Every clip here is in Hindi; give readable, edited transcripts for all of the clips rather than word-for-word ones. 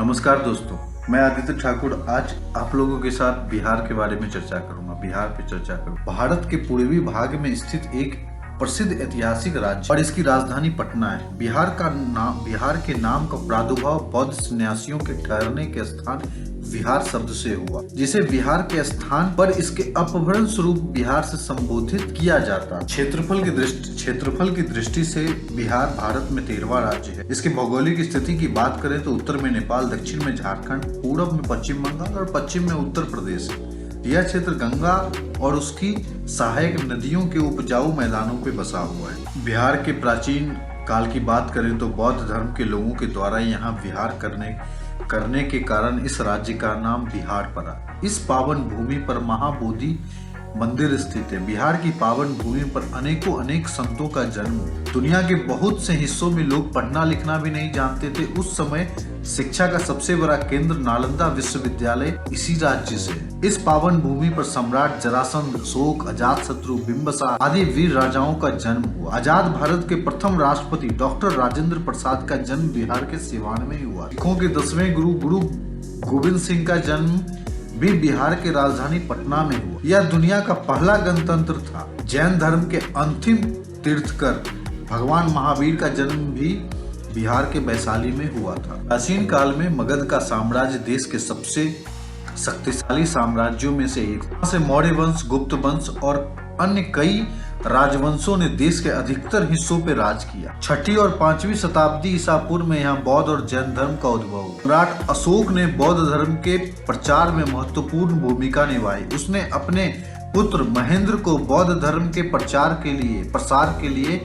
नमस्कार दोस्तों, मैं आदित्य ठाकुर आज आप लोगों के साथ बिहार के बारे में चर्चा करूंगा। बिहार पे चर्चा करूंगा। भारत के पूर्वी भाग में स्थित एक प्रसिद्ध ऐतिहासिक राज्य और इसकी राजधानी पटना है। बिहार के नाम का प्रादुर्भाव बौद्ध सन्यासियों के ठहरने के स्थान विहार शब्द से हुआ, जिसे बिहार के स्थान पर इसके अपभ्रंश स्वरूप बिहार से संबोधित किया जाता है। क्षेत्रफल की दृष्टि से बिहार भारत में 13वां राज्य है। इसके भौगोलिक स्थिति की बात करें तो उत्तर में नेपाल, दक्षिण में झारखंड, पूर्व में पश्चिम बंगाल और पश्चिम में उत्तर प्रदेश है। यह क्षेत्र गंगा और उसकी सहायक नदियों के उपजाऊ मैदानों पर बसा हुआ है। बिहार के प्राचीन काल की बात करें तो बौद्ध धर्म के लोगों के द्वारा यहाँ विहार करने के कारण इस राज्य का नाम बिहार पड़ा। इस पावन भूमि पर महाबोधि मंदिर स्थित है। बिहार की पावन भूमि पर अनेक संतों का जन्म। दुनिया के बहुत से हिस्सों में लोग पढ़ना लिखना भी नहीं जानते थे। उस समय शिक्षा का सबसे बड़ा केंद्र नालंदा विश्वविद्यालय इसी राज्य से है। इस पावन भूमि पर सम्राट जरासंध, अशोक, अजातशत्रु, बिंबिसार आदि वीर राजाओं का जन्म हुआ। आजाद भारत के प्रथम राष्ट्रपति डॉक्टर राजेंद्र प्रसाद का जन्म बिहार के सिवान में ही हुआ। सिखों के 10वें गुरु गोविंद सिंह का जन्म भी बिहार के राजधानी पटना में हुआ। यह दुनिया का पहला गणतंत्र था। जैन धर्म के अंतिम तीर्थकर भगवान महावीर का जन्म भी बिहार के वैशाली में हुआ था। प्राचीन काल में मगध का साम्राज्य देश के सबसे शक्तिशाली साम्राज्यों में से एक था। से मौर्य वंश, गुप्त वंश और अन्य कई राजवंशों ने देश के अधिकतर हिस्सों पर राज किया। 6वीं और 5वीं शताब्दी ईसा पूर्व में यहाँ बौद्ध और जैन धर्म का उद्भव हुआ। सम्राट अशोक ने बौद्ध धर्म के प्रचार में महत्वपूर्ण भूमिका निभाई। उसने अपने पुत्र महेंद्र को बौद्ध धर्म के प्रसार के लिए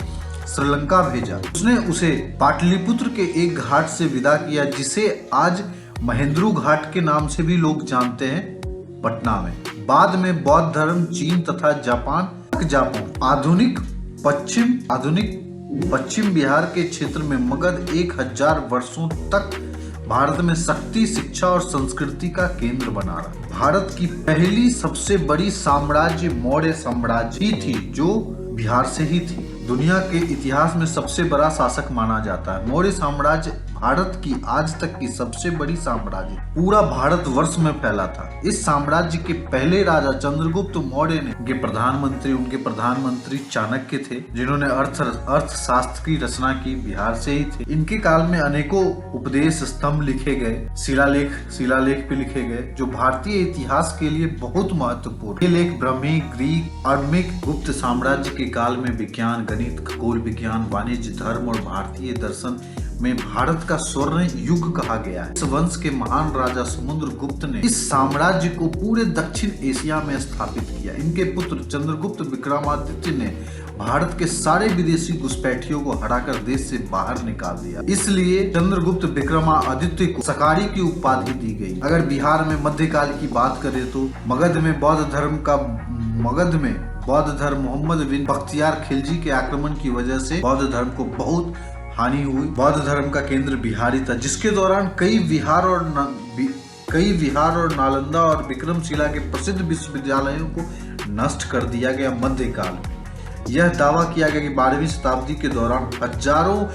श्रीलंका भेजा। उसने उसे पाटलिपुत्र के एक घाट से विदा किया, जिसे आज महेंद्रू घाट के नाम से भी लोग जानते हैं, पटना में। बाद में बौद्ध धर्म चीन तथा जापान आधुनिक पश्चिम बिहार के क्षेत्र में मगध 1000 वर्षों तक भारत में शक्ति, शिक्षा और संस्कृति का केंद्र बना रहा। भारत की पहली सबसे बड़ी साम्राज्य मौर्य साम्राज्य ही थी, जो बिहार से ही थी। दुनिया के इतिहास में सबसे बड़ा शासक माना जाता है। मौर्य साम्राज्य भारत की आज तक की सबसे बड़ी साम्राज्य पूरा भारत वर्ष में फैला था। इस साम्राज्य के पहले राजा चंद्रगुप्त मौर्य ने उनके प्रधानमंत्री चाणक्य थे, जिन्होंने अर्थशास्त्र की रचना की बिहार से ही थे। इनके काल में अनेकों उपदेश स्तंभ लिखे गए, शिलालेख भी लिखे गए, जो भारतीय इतिहास के लिए बहुत महत्वपूर्ण। ये लेख ब्राह्मी, ग्रीक, आर्मिक, गुप्त साम्राज्य के काल में विज्ञान, गणित, खगोल विज्ञान, वाणिज्य, धर्म और भारतीय दर्शन में भारत का स्वर्ण युग कहा गया है। इस वंश के महान राजा समुद्रगुप्त ने इस साम्राज्य को पूरे दक्षिण एशिया में स्थापित किया। इनके पुत्र चंद्रगुप्त विक्रमादित्य ने भारत के सारे विदेशी घुसपैठियों को हराकर देश से बाहर निकाल दिया। इसलिए चंद्रगुप्त विक्रमादित्य को सकारी की उपाधि दी गई। अगर बिहार में मध्यकाल की बात करें तो मगध में बौद्ध धर्म मोहम्मद बिन बख्तियार खिलजी के आक्रमण की वजह से बौद्ध धर्म को बहुत हानि हुई। बौद्ध धर्म का केंद्र बिहारी था, जिसके दौरान कई विहार और नालंदा और विक्रमशिला के प्रसिद्ध विश्वविद्यालयों को नष्ट कर दिया गया। मध्यकाल में यह दावा किया गया कि 12वीं शताब्दी के दौरान हजारों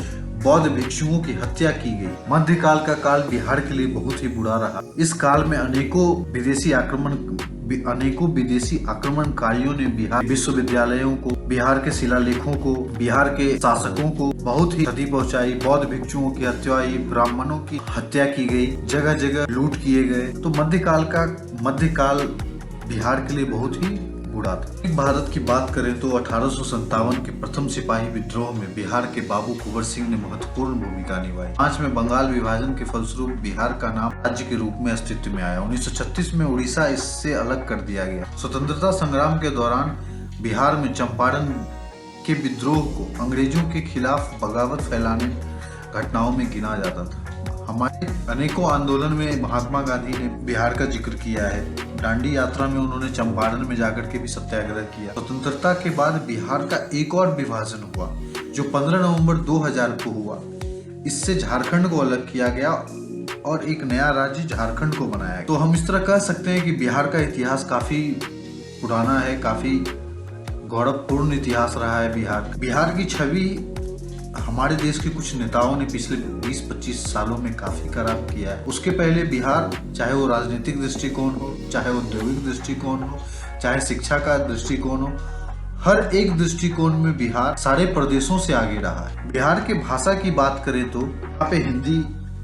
बौद्ध भिक्षुओं की हत्या की गई। मध्यकाल का काल बिहार के लिए बहुत ही बुरा रहा। इस काल में अनेकों विदेशी आक्रमणकारियों ने बिहार विश्वविद्यालयों को, बिहार के शिलालेखों को, बिहार के शासकों को बहुत ही क्षति पहुंचाई। बौद्ध भिक्षुओं की हत्या हुई, ब्राह्मणों की हत्या की गई, जगह जगह लूट किए गए। तो मध्यकाल बिहार के लिए बहुत ही बुरा था। भारत की बात करें तो 1857 के प्रथम सिपाही विद्रोह में बिहार के बाबू कुंवर सिंह ने महत्वपूर्ण भूमिका निभाई। 5 में बंगाल विभाजन के फलस्वरूप बिहार का नाम राज्य के रूप में अस्तित्व में आया। 1936 में उड़ीसा इससे अलग कर दिया गया। स्वतंत्रता संग्राम के दौरान बिहार में चंपारण के विद्रोह को अंग्रेजों के खिलाफ बगावत फैलाने घटनाओं में गिना जाता था। हमारे अनेकों आंदोलन में महात्मा गांधी ने बिहार का जिक्र किया है। दांडी यात्रा में उन्होंने चंपारण में जाकर के भी सत्याग्रह किया। स्वतंत्रता के बाद बिहार का एक और विभाजन हुआ, जो 15 नवंबर 2000 को हुआ। इससे झारखंड को अलग किया गया और एक नया राज्य झारखंड को बनाया गया। तो हम इस तरह कह सकते हैं कि बिहार का इतिहास काफी पुराना है, काफी गौरवपूर्ण इतिहास रहा है। बिहार की छवि हमारे देश के कुछ नेताओं ने पिछले 20-25 सालों में काफी खराब किया है। उसके पहले बिहार, चाहे वो राजनीतिक दृष्टिकोण हो, चाहे औद्योगिक दृष्टिकोण हो, चाहे शिक्षा का दृष्टिकोण हो, हर एक दृष्टिकोण में बिहार सारे प्रदेशों से आगे रहा है। बिहार की भाषा की बात करें तो यहाँ पे हिंदी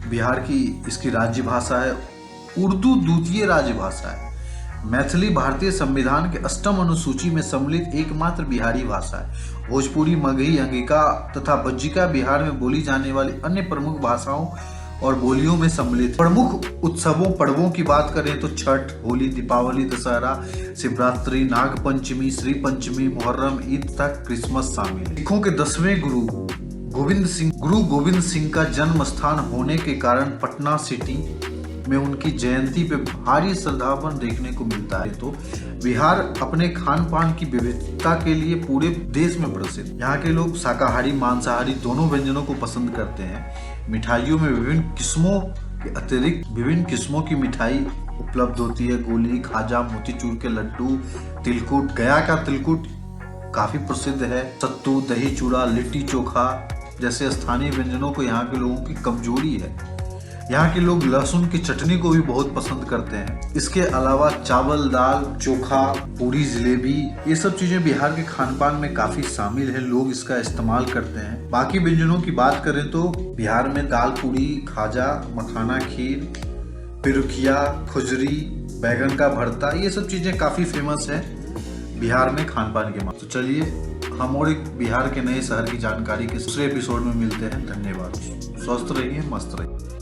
बिहार की इसकी राज्य भाषा है, उर्दू द्वितीय राज्य भाषा है, मैथिली भारतीय संविधान के 8वीं अनुसूची में सम्मिलित एकमात्र बिहारी भाषा है। भोजपुरी, मगही, अंगिका तथा बज्जिका बिहार में बोली जाने वाली अन्य प्रमुख भाषाओं और बोलियों में सम्मिलित। प्रमुख उत्सवों पर्वों की बात करें तो छठ, होली, दीपावली, दशहरा, शिवरात्रि, नाग पंचमी, श्री पंचमी, मुहर्रम, ईद तक क्रिसमस शामिल है। सिखों के 10वें गुरु गोविंद सिंह का जन्म स्थान होने के कारण पटना सिटी में उनकी जयंती पे भारी श्रद्धावन देखने को मिलता है। तो बिहार अपने खान पान की विविधता के लिए पूरे देश में प्रसिद्ध। यहाँ के लोग शाकाहारी मांसाहारी दोनों व्यंजनों को पसंद करते हैं। मिठाइयों में विभिन्न किस्मों के अतिरिक्त विभिन्न किस्मों की मिठाई उपलब्ध होती है। गोली, खाजा, मोतीचूर के लड्डू, तिलकुट, गया का तिलकुट काफी प्रसिद्ध है। सत्तू, दही चूड़ा, लिट्टी चोखा जैसे स्थानीय व्यंजनों को यहाँ के लोगों की कमजोरी है। यहाँ के लोग लहसुन की चटनी को भी बहुत पसंद करते हैं। इसके अलावा चावल, दाल, चोखा, पूरी, जलेबी, ये सब चीजें बिहार के खान पान में काफी शामिल है। लोग इसका इस्तेमाल करते हैं। बाकी व्यंजनों की बात करें तो बिहार में दाल पूरी, खाजा, मखाना खीर, पिरुकिया, खुजरी, बैगन का भरता, ये सब चीजें काफी फेमस है बिहार में खान पान के मामले। तो चलिए हम और एक बिहार के नए शहर की जानकारी के दूसरे एपिसोड में मिलते हैं। धन्यवाद। स्वस्थ रहिए, मस्त रहिए।